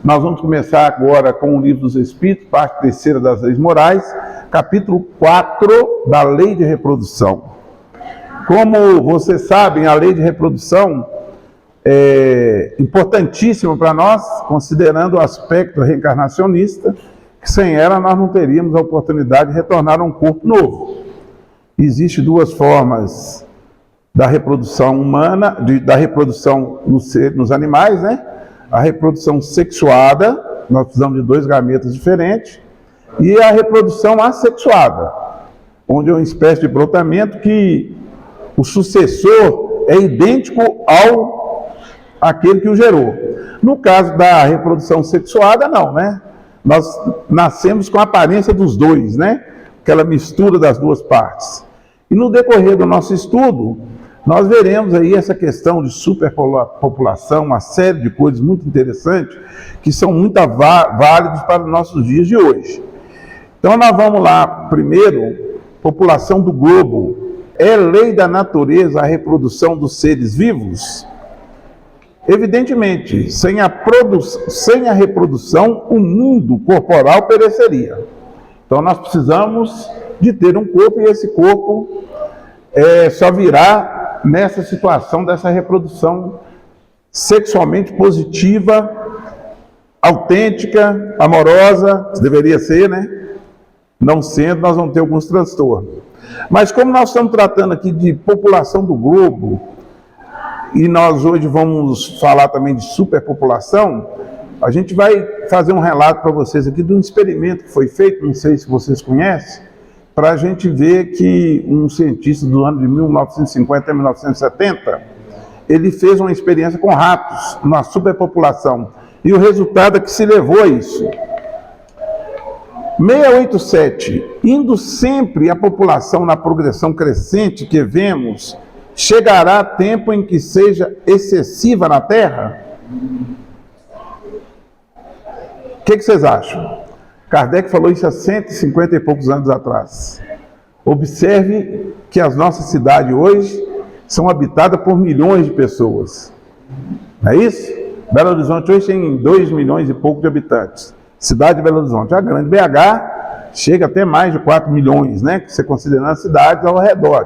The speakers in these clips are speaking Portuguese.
Nós vamos começar agora com o Livro dos Espíritos, parte terceira das Leis Morais, capítulo 4 da Lei de Reprodução. Como vocês sabem, a Lei de Reprodução é importantíssima para nós, considerando o aspecto reencarnacionista, que sem ela nós não teríamos a oportunidade de retornar a um corpo novo. Existem duas formas da reprodução humana, da reprodução nos animais, né? A reprodução sexuada, nós precisamos de dois gametas diferentes, e a reprodução assexuada, onde é uma espécie de brotamento que o sucessor é idêntico àquele que o gerou. No caso da reprodução sexuada, não, né? Nós nascemos com a aparência dos dois, né? Aquela mistura das duas partes. E no decorrer do nosso estudo, nós veremos aí essa questão de superpopulação, uma série de coisas muito interessantes, que são muito válidas para os nossos dias de hoje. Então nós vamos lá, primeiro, população do globo. É lei da natureza a reprodução dos seres vivos? Evidentemente, sem a reprodução, o mundo corporal pereceria. Então nós precisamos de ter um corpo, e esse corpo só virá nessa situação dessa reprodução sexualmente positiva, autêntica, amorosa, que deveria ser, né? Não sendo, nós vamos ter alguns transtornos. Mas como nós estamos tratando aqui de população do globo, e nós hoje vamos falar também de superpopulação, a gente vai fazer um relato para vocês aqui de um experimento que foi feito, não sei se vocês conhecem, para a gente ver que um cientista do ano de 1950 a 1970, ele fez uma experiência com ratos, numa superpopulação, e o resultado é que se levou a isso. 687, indo sempre a população na progressão crescente que vemos, chegará tempo em que seja excessiva na Terra? O que vocês acham? Kardec falou isso há 150 e poucos anos atrás. Observe que as nossas cidades hoje são habitadas por milhões de pessoas. Não é isso? Belo Horizonte hoje tem 2 milhões e pouco de habitantes. Cidade de Belo Horizonte. A grande BH chega até mais de 4 milhões, né? Que você considerando as cidades ao redor.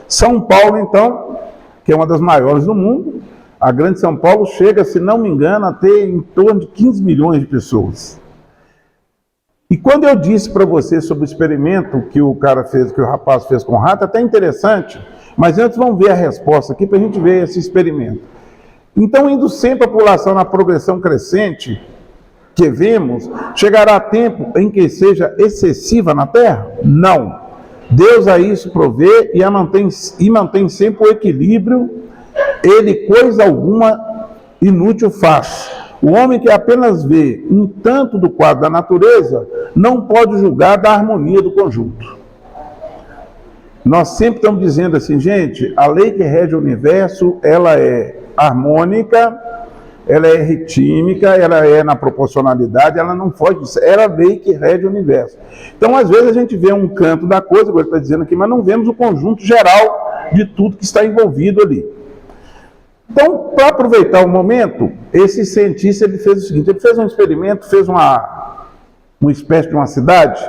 São Paulo, então, que é uma das maiores do mundo, a grande São Paulo chega, se não me engano, a ter em torno de 15 milhões de pessoas. E quando eu disse para você sobre o experimento que o rapaz fez com o rato, até interessante, mas antes vamos ver a resposta aqui para a gente ver esse experimento. Então, indo sempre a população na progressão crescente que vemos, chegará tempo em que seja excessiva na Terra? Não. Deus a isso provê e mantém sempre o equilíbrio, ele coisa alguma inútil faz. O homem que apenas vê um tanto do quadro da natureza não pode julgar da harmonia do conjunto. Nós sempre estamos dizendo assim, gente, a lei que rege o universo, ela é harmônica, ela é ritmíca, ela é na proporcionalidade, ela não foge disso, ela é a lei que rege o universo. Então, às vezes, a gente vê um canto da coisa, como ele está dizendo aqui, mas não vemos o conjunto geral de tudo que está envolvido ali. Então, para aproveitar o momento, esse cientista ele fez o seguinte, ele fez um experimento, fez uma espécie de uma cidade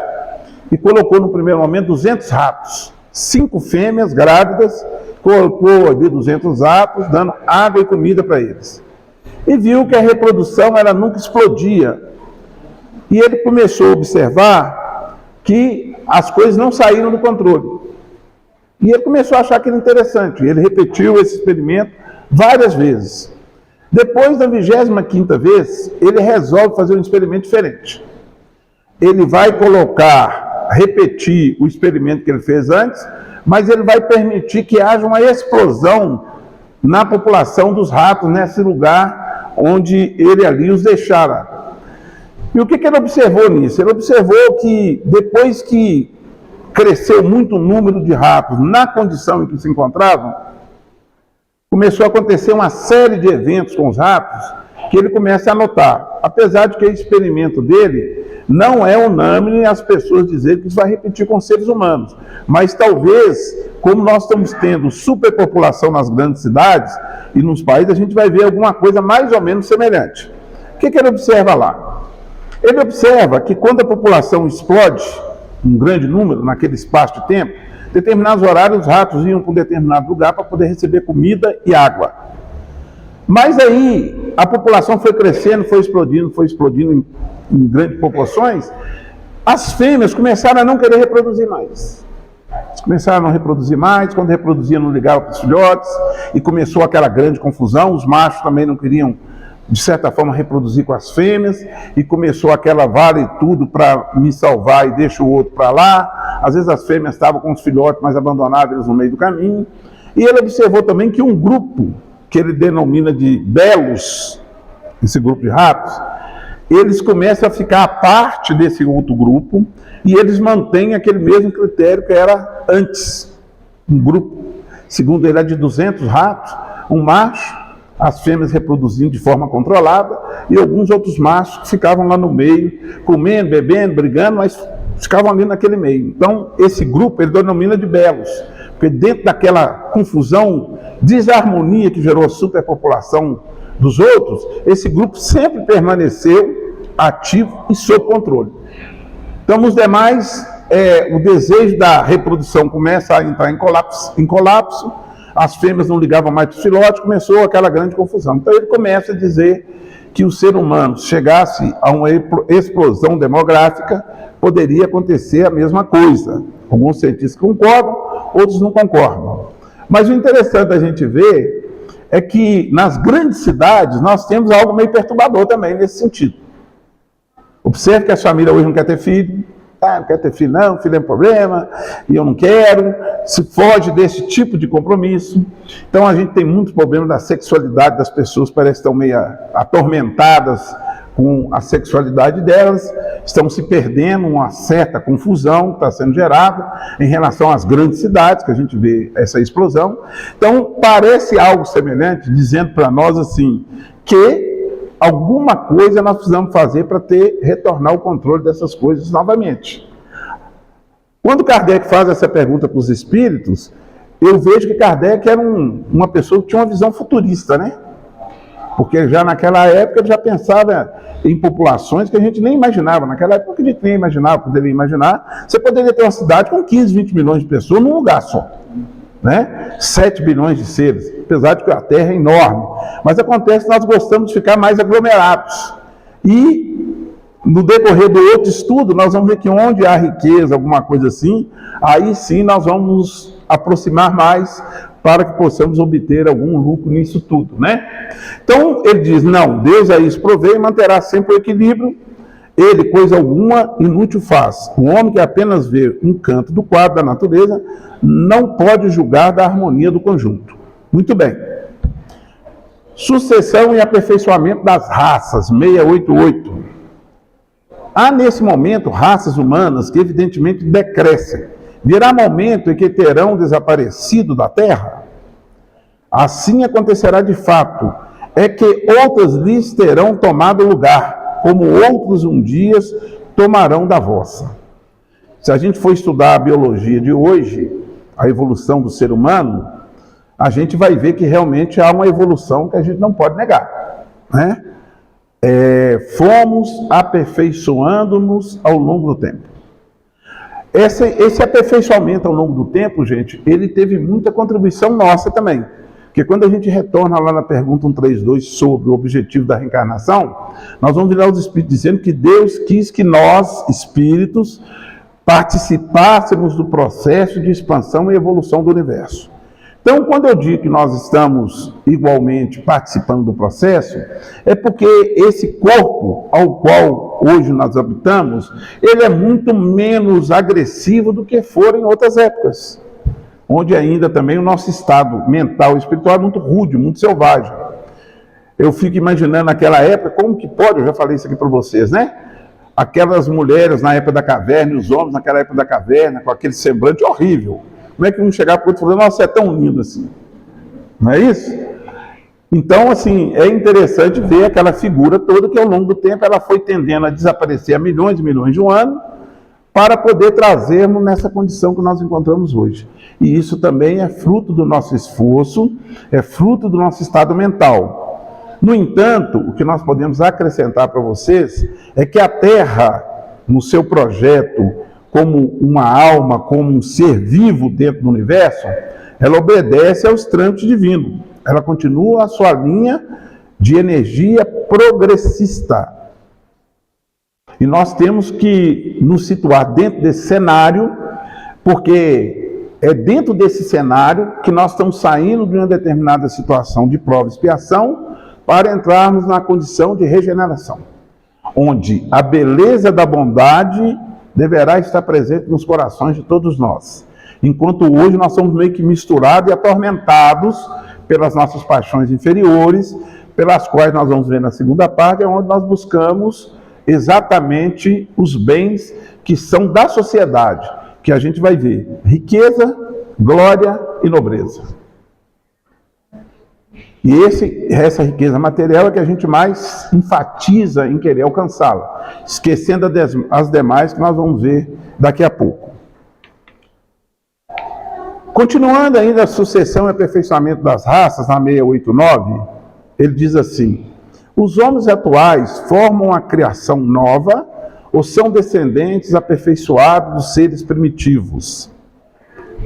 e colocou no primeiro momento 200 ratos, 5 fêmeas grávidas, colocou ali 200 ratos, dando água e comida para eles. E viu que a reprodução ela nunca explodia. E ele começou a observar que as coisas não saíram do controle. E ele começou a achar aquilo interessante. Ele repetiu esse experimento várias vezes. Depois da 25ª vez, ele resolve fazer um experimento diferente. Ele vai repetir o experimento que ele fez antes, mas ele vai permitir que haja uma explosão na população dos ratos, nesse lugar onde ele ali os deixara. E o que ele observou nisso? Ele observou que depois que cresceu muito o número de ratos na condição em que se encontravam, começou a acontecer uma série de eventos com os ratos que ele começa a notar. Apesar de que o experimento dele não é unânime as pessoas dizerem que isso vai repetir com seres humanos. Mas talvez, como nós estamos tendo superpopulação nas grandes cidades e nos países, a gente vai ver alguma coisa mais ou menos semelhante. O que ele observa lá? Ele observa que quando a população explode, um grande número, naquele espaço de tempo, determinados horários, os ratos iam para um determinado lugar para poder receber comida e água. Mas aí a população foi crescendo, foi explodindo em grandes proporções. As fêmeas começaram a não querer reproduzir mais. Começaram a não reproduzir mais, quando reproduziam não ligavam para os filhotes, e começou aquela grande confusão. Os machos também não queriam, de certa forma, reproduzir com as fêmeas, e começou aquela vale tudo para me salvar e deixa o outro para lá. Às vezes as fêmeas estavam com os filhotes, mas abandonavam eles no meio do caminho. E ele observou também que um grupo, que ele denomina de belos, esse grupo de ratos, eles começam a ficar à parte desse outro grupo, e eles mantêm aquele mesmo critério que era antes. Um grupo, segundo ele, é de 200 ratos, um macho, as fêmeas reproduzindo de forma controlada, e alguns outros machos que ficavam lá no meio, comendo, bebendo, brigando, mas ficavam ali naquele meio. Então, esse grupo ele denomina de belos, porque dentro daquela confusão, desarmonia que gerou a superpopulação dos outros, esse grupo sempre permaneceu ativo e sob controle. Então, nos demais, o desejo da reprodução começa a entrar em colapso, as fêmeas não ligavam mais para os filhotes, começou aquela grande confusão. Então, ele começa a dizer que o ser humano chegasse a uma explosão demográfica, poderia acontecer a mesma coisa. Alguns cientistas concordam, outros não concordam. Mas o interessante da gente ver é que nas grandes cidades nós temos algo meio perturbador também nesse sentido. Observe que a família hoje não quer ter filho. Não quer ter filho não, filho é um problema, e eu não quero. Se foge desse tipo de compromisso. Então a gente tem muitos problemas da sexualidade das pessoas, parece que estão meio atormentadas com a sexualidade delas, estão se perdendo uma certa confusão que está sendo gerada em relação às grandes cidades, que a gente vê essa explosão. Então, parece algo semelhante, dizendo para nós assim, que alguma coisa nós precisamos fazer para retornar o controle dessas coisas novamente. Quando Kardec faz essa pergunta para os espíritos, eu vejo que Kardec era uma pessoa que tinha uma visão futurista, né? Porque já naquela época ele já pensava em populações que a gente nem imaginava. Naquela época a gente nem imaginava, poderia imaginar. Você poderia ter uma cidade com 15, 20 milhões de pessoas num lugar só. Né? 7 bilhões de seres, apesar de que a Terra é enorme. Mas acontece que nós gostamos de ficar mais aglomerados. E no decorrer do outro estudo, nós vamos ver que onde há riqueza, alguma coisa assim, aí sim nós vamos nos aproximar mais para que possamos obter algum lucro nisso tudo, né? Então, ele diz, não, Deus a isso provê e manterá sempre o equilíbrio, ele, coisa alguma, inútil faz. O homem que apenas vê um canto do quadro da natureza, não pode julgar da harmonia do conjunto. Muito bem. Sucessão e aperfeiçoamento das raças, 688. Há, nesse momento, raças humanas que, evidentemente, decrescem. Virá momento em que terão desaparecido da terra? Assim acontecerá de fato, é que outras lhes terão tomado lugar, como outros um dia tomarão da vossa. Se a gente for estudar a biologia de hoje, a evolução do ser humano, a gente vai ver que realmente há uma evolução que a gente não pode negar, né? Fomos aperfeiçoando-nos ao longo do tempo. Esse aperfeiçoamento ao longo do tempo, gente, ele teve muita contribuição nossa também. Porque quando a gente retorna lá na pergunta 132 sobre o objetivo da reencarnação, nós vamos virar os espíritos dizendo que Deus quis que nós, espíritos, participássemos do processo de expansão e evolução do universo. Então, quando eu digo que nós estamos igualmente participando do processo, é porque esse corpo ao qual hoje nós habitamos, ele é muito menos agressivo do que foram em outras épocas, onde ainda também o nosso estado mental e espiritual é muito rude, muito selvagem. Eu fico imaginando naquela época, como que pode, eu já falei isso aqui para vocês, né? Aquelas mulheres na época da caverna, e os homens naquela época da caverna, com aquele semblante horrível. Como é que um chegar para o outro e falar, nossa, você é tão lindo assim? Não é isso? Então, assim, é interessante ver aquela figura toda que ao longo do tempo ela foi tendendo a desaparecer há milhões e milhões de anos para poder trazermos nessa condição que nós encontramos hoje. E isso também é fruto do nosso esforço, é fruto do nosso estado mental. No entanto, o que nós podemos acrescentar para vocês é que a Terra, no seu projeto, como uma alma, como um ser vivo dentro do universo, ela obedece aos trâmites divinos. Ela continua a sua linha de energia progressista. E nós temos que nos situar dentro desse cenário, porque é dentro desse cenário que nós estamos saindo de uma determinada situação de prova e expiação para entrarmos na condição de regeneração, onde a beleza da bondade deverá estar presente nos corações de todos nós. Enquanto hoje nós somos meio que misturados e atormentados pelas nossas paixões inferiores, pelas quais nós vamos ver na segunda parte, é onde nós buscamos exatamente os bens que são da sociedade, que a gente vai ver: riqueza, glória e nobreza. E essa riqueza material é que a gente mais enfatiza em querer alcançá-la, esquecendo as demais que nós vamos ver daqui a pouco. Continuando ainda a sucessão e aperfeiçoamento das raças, na 689, ele diz assim: os homens atuais formam a criação nova ou são descendentes aperfeiçoados dos seres primitivos?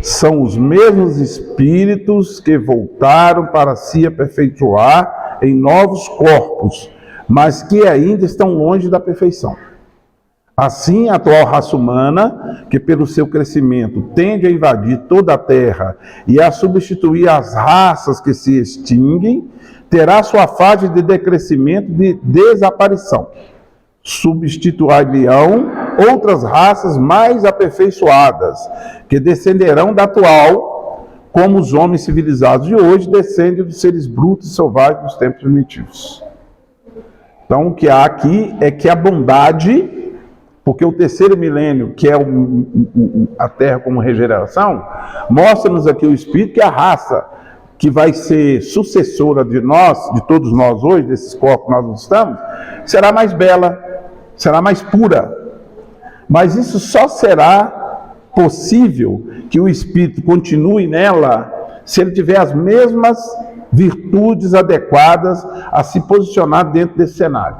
São os mesmos espíritos que voltaram para se aperfeiçoar em novos corpos, mas que ainda estão longe da perfeição. Assim, a atual raça humana, que pelo seu crescimento tende a invadir toda a Terra e a substituir as raças que se extinguem, terá sua fase de decrescimento e de desaparição. Substituir-lhe-ão outras raças mais aperfeiçoadas, que descenderão da atual, como os homens civilizados de hoje descendem dos seres brutos e selvagens dos tempos primitivos. Então, o que há aqui é que a bondade, porque o terceiro milênio, que é a Terra como regeneração, mostra-nos aqui o Espírito que a raça que vai ser sucessora de nós, de todos nós hoje, desses corpos que nós estamos, será mais bela, será mais pura. Mas isso só será possível que o Espírito continue nela se ele tiver as mesmas virtudes adequadas a se posicionar dentro desse cenário,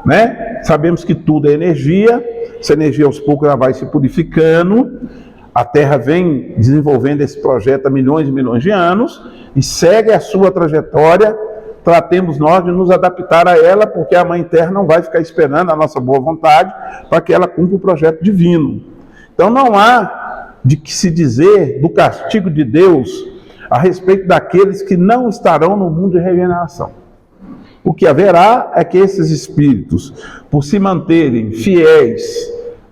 né? Sabemos que tudo é energia, essa energia aos poucos ela vai se purificando, a Terra vem desenvolvendo esse projeto há milhões e milhões de anos e segue a sua trajetória. Tratemos nós de nos adaptar a ela, porque a Mãe Terra não vai ficar esperando a nossa boa vontade para que ela cumpra o projeto divino. Então não há de que se dizer do castigo de Deus a respeito daqueles que não estarão no mundo de regeneração. O que haverá é que esses espíritos, por se manterem fiéis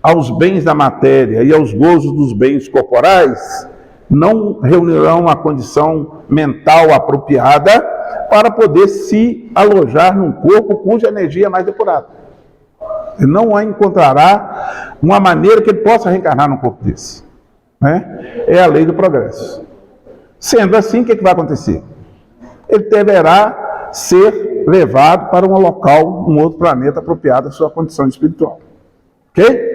aos bens da matéria e aos gozos dos bens corporais, não reunirão a condição mental apropriada para poder se alojar num corpo cuja energia é mais depurada. Ele não encontrará uma maneira que ele possa reencarnar num corpo desse, né? É a lei do progresso. Sendo assim, o que vai acontecer? Ele deverá ser levado para um local, um outro planeta apropriado à sua condição espiritual. Ok?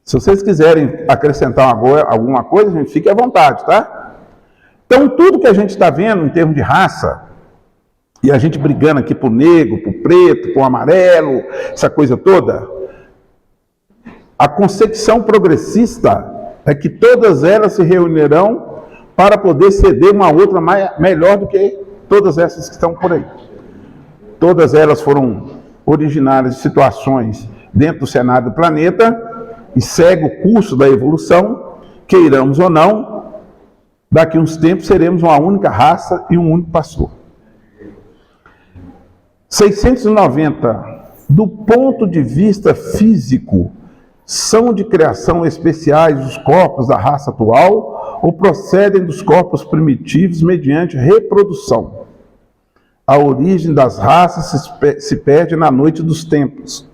Se vocês quiserem acrescentar alguma coisa, gente, fique à vontade, tá? Então, tudo que a gente está vendo em termos de raça, e a gente brigando aqui por negro, por preto, por amarelo, essa coisa toda, a concepção progressista é que todas elas se reunirão para poder ceder uma outra melhor do que todas essas que estão por aí. Todas elas foram originárias de situações dentro do cenário do planeta e segue o curso da evolução, queiramos ou não. Daqui a uns tempos seremos uma única raça e um único pastor. 690. Do ponto de vista físico, são de criação especiais os corpos da raça atual ou procedem dos corpos primitivos mediante reprodução? A origem das raças se perde na noite dos tempos.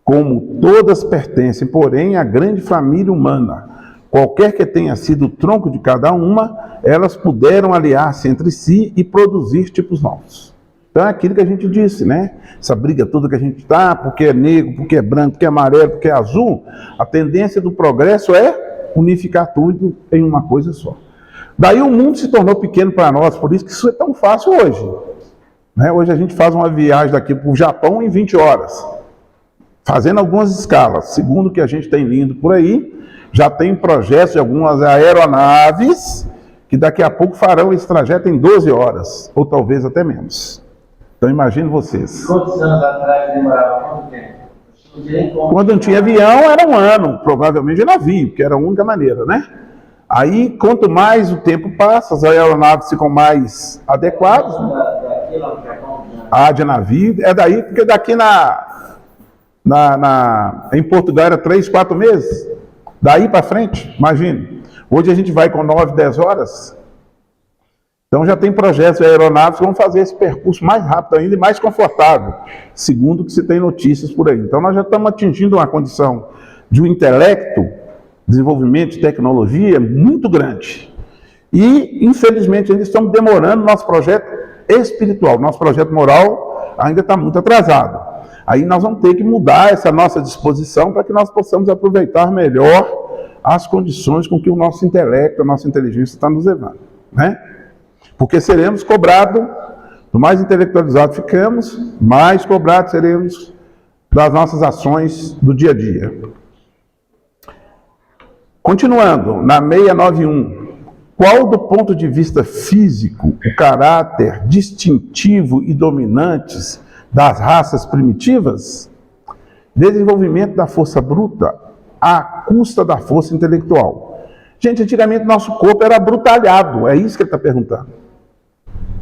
Como todas pertencem, porém, à grande família humana, qualquer que tenha sido o tronco de cada uma, elas puderam aliar-se entre si e produzir tipos novos. Então é aquilo que a gente disse, né? Essa briga toda que a gente está, porque é negro, porque é branco, porque é amarelo, porque é azul, a tendência do progresso é unificar tudo em uma coisa só. Daí o mundo se tornou pequeno para nós, por isso que isso é tão fácil hoje, né? Hoje a gente faz uma viagem daqui para o Japão em 20 horas, fazendo algumas escalas. Segundo o que a gente tem lido por aí, já tem projetos de algumas aeronaves que daqui a pouco farão esse trajeto em 12 horas, ou talvez até menos. Então imagine vocês. Quantos anos atrás demorava? Quanto tempo? Quando não tinha avião, era um ano, provavelmente de navio, que era a única maneira, né? Aí, quanto mais o tempo passa, as aeronaves ficam mais adequadas. De navio, é daí, porque daqui em Portugal era 3, 4 meses. Daí para frente, imagine. Hoje a gente vai com 9, 10 horas. Então já tem projetos de aeronaves que vão fazer esse percurso mais rápido ainda e mais confortável, segundo o que se tem notícias por aí. Então nós já estamos atingindo uma condição de um intelecto, desenvolvimento de tecnologia muito grande. E, infelizmente, ainda estamos demorando nosso projeto espiritual. Nosso projeto moral ainda está muito atrasado. Aí nós vamos ter que mudar essa nossa disposição para que nós possamos aproveitar melhor as condições com que o nosso intelecto, a nossa inteligência está nos levando, né? Porque seremos cobrados, do mais intelectualizado ficamos, mais cobrados seremos das nossas ações do dia a dia. Continuando, na 691, qual do ponto de vista físico o caráter distintivo e dominantes das raças primitivas? Desenvolvimento da força bruta à custa da força intelectual. Gente, antigamente nosso corpo era brutalhado, é isso que ele está perguntando.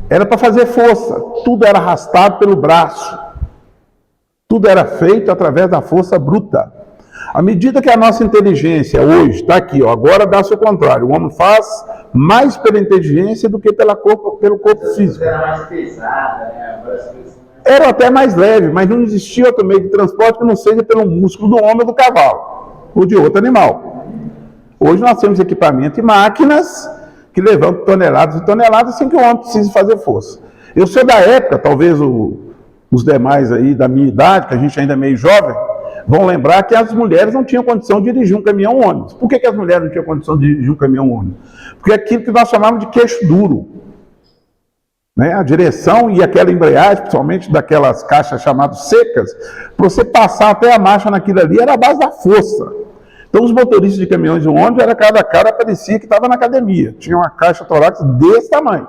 Era para fazer força, tudo era arrastado pelo braço, tudo era feito através da força bruta. À medida que a nossa inteligência hoje está aqui, ó, agora dá-se o contrário, o homem faz mais pela inteligência do que pelo corpo físico. Era mais pesada, né? Era até mais leve, mas não existia outro meio de transporte que não seja pelo músculo do homem ou do cavalo, ou de outro animal. Hoje nós temos equipamento e máquinas que levantam toneladas e toneladas sem que o homem precise fazer força. Eu sou da época, talvez os demais aí da minha idade, que a gente ainda é meio jovem, vão lembrar que as mulheres não tinham condição de dirigir um caminhão-ônibus. Por que as mulheres não tinham condição de dirigir um caminhão-ônibus? Porque é aquilo que nós chamamos de queixo duro. Né? A direção e aquela embreagem, principalmente daquelas caixas chamadas secas, para você passar até a marcha naquilo ali, era a base da força. Então os motoristas de caminhões de ônibus, cada cara parecia que estava na academia. Tinha uma caixa torácica desse tamanho.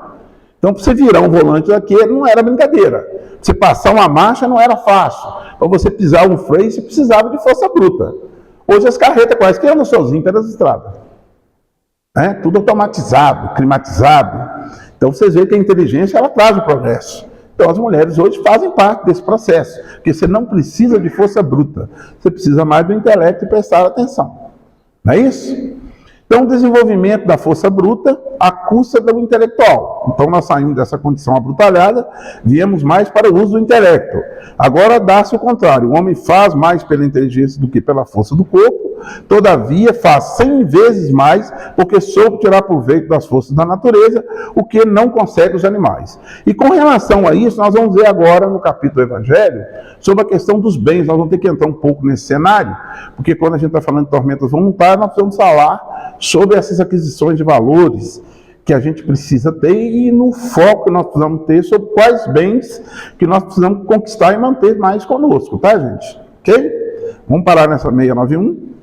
Então para você virar um volante daquele não era brincadeira. Para você passar uma marcha não era fácil. Para você pisar um freio, você precisava de força bruta. Hoje as carretas quase que andam sozinhas pelas estradas. Tudo automatizado, climatizado. Então vocês veem que a inteligência ela traz o progresso. Então as mulheres hoje fazem parte desse processo, porque você não precisa de força bruta, você precisa mais do intelecto e prestar atenção. Não é isso? Então o desenvolvimento da força bruta à custa do intelectual. Então nós saímos dessa condição abrutalhada, viemos mais para o uso do intelecto. Agora dá-se o contrário, o homem faz mais pela inteligência do que pela força do corpo, todavia faz 100 vezes mais, porque soube tirar proveito das forças da natureza, o que não consegue os animais. E com relação a isso, nós vamos ver agora no capítulo do Evangelho, sobre a questão dos bens. Nós vamos ter que entrar um pouco nesse cenário, porque quando a gente está falando de tormentas voluntárias, nós precisamos falar sobre essas aquisições de valores que a gente precisa ter e no foco que nós precisamos ter sobre quais bens que nós precisamos conquistar e manter mais conosco, tá, gente? Ok? Vamos parar nessa 691.